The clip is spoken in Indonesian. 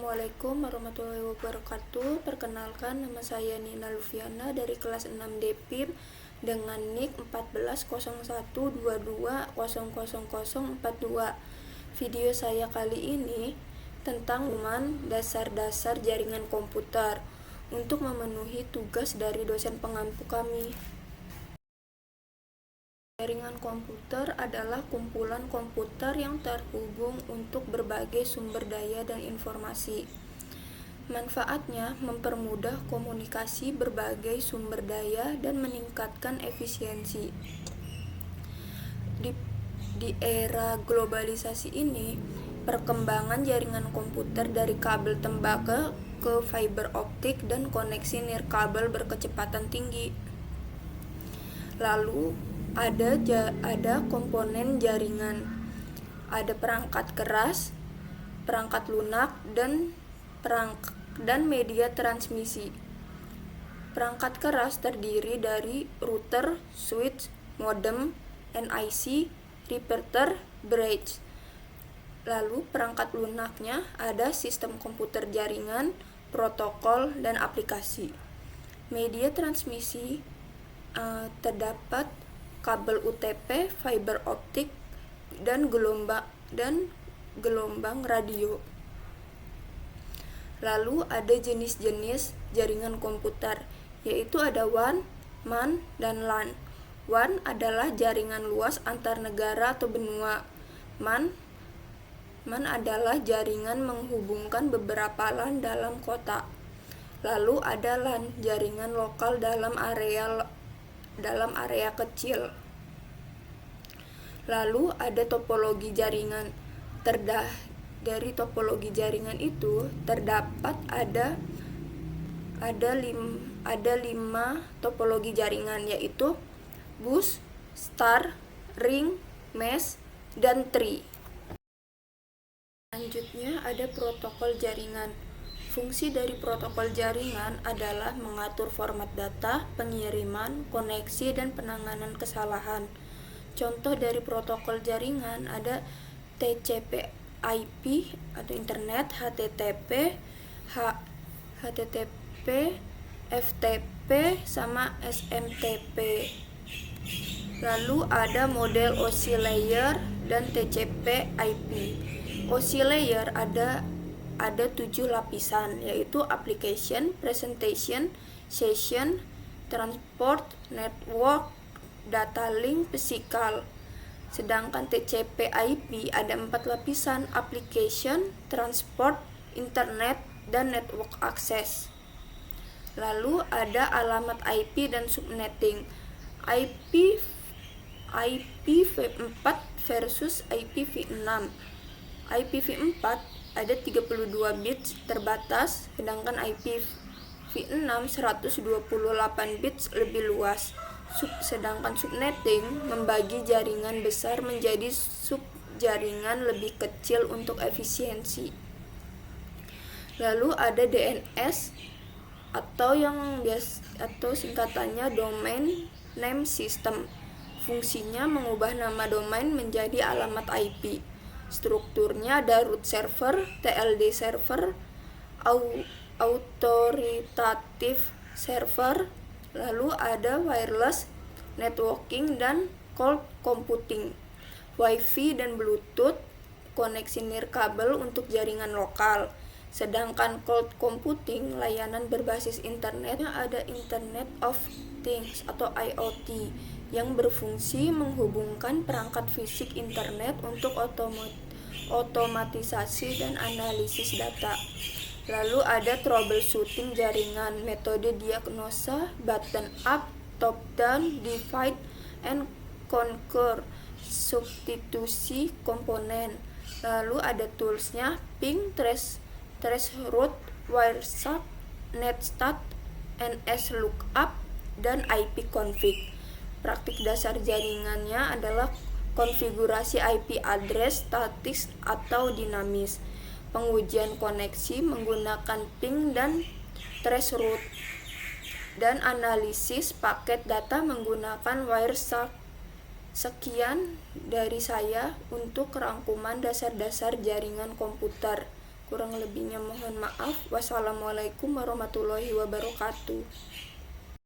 Assalamualaikum warahmatullahi wabarakatuh. Perkenalkan, nama saya Nina Lufiana dari kelas 6 DPIM dengan NIK 140122000042. Video saya kali ini tentang dasar-dasar jaringan komputer untuk memenuhi tugas dari dosen pengampu kami. Jaringan komputer adalah kumpulan komputer yang terhubung untuk berbagai sumber daya dan informasi. Manfaatnya mempermudah komunikasi berbagai sumber daya dan meningkatkan efisiensi. Di era globalisasi ini, perkembangan jaringan komputer dari kabel tembaga ke fiber optik dan koneksi nirkabel berkecepatan tinggi. Lalu ada komponen jaringan, ada perangkat keras, perangkat lunak, dan media transmisi. Perangkat keras terdiri dari router, switch, modem, NIC, repeater, bridge. Lalu perangkat lunaknya ada sistem komputer jaringan, protokol, dan aplikasi. Media transmisi terdapat kabel UTP, fiber optik, dan gelombang radio. Lalu ada jenis-jenis jaringan komputer, yaitu ada WAN, MAN, dan LAN. WAN adalah jaringan luas antar negara atau benua. MAN adalah jaringan menghubungkan beberapa LAN dalam kota. Lalu ada LAN, jaringan lokal dalam area kecil. Lalu ada topologi jaringan. Dari topologi jaringan itu terdapat ada 5 topologi jaringan, yaitu bus, star, ring, mesh, dan tree. Selanjutnya ada protokol jaringan. Fungsi dari protokol jaringan adalah mengatur format data, pengiriman, koneksi, dan penanganan kesalahan. Contoh dari protokol jaringan ada TCP/IP atau internet, HTTP, FTP, sama SMTP. Lalu ada model OSI layer dan TCP/IP. OSI layer ada 7 lapisan, yaitu application, presentation, session, transport, network, data link, physical. Sedangkan TCP/IP ada 4 lapisan, application, transport, internet, dan network access. Lalu ada alamat IP dan subnetting. IPv4 versus IPv6. IPv4 ada 32 bits terbatas, sedangkan IPv6 128 bits lebih luas. Sedangkan subnetting membagi jaringan besar menjadi subjaringan lebih kecil untuk efisiensi. Lalu ada DNS atau singkatannya Domain Name System. Fungsinya mengubah nama domain menjadi alamat IP. Strukturnya ada root server, TLD server, authoritative server, lalu ada wireless networking dan cloud computing, Wi-Fi dan Bluetooth, koneksi nirkabel untuk jaringan lokal. Sedangkan cloud computing, layanan berbasis internetnya ada Internet of Things atau IoT yang berfungsi menghubungkan perangkat fisik internet untuk otomatisasi dan analisis data. Lalu ada troubleshooting jaringan, metode diagnosa, bottom up, top down, divide and conquer, substitusi komponen. Lalu ada toolsnya ping, traceroute, wireshark, netstat, nslookup, dan ipconfig. Praktik dasar jaringannya adalah konfigurasi IP address statis atau dinamis, pengujian koneksi menggunakan ping dan traceroute, dan analisis paket data menggunakan wireshark. Sekian dari saya untuk rangkuman dasar-dasar jaringan komputer. Kurang lebihnya mohon maaf. Wassalamualaikum warahmatullahi wabarakatuh.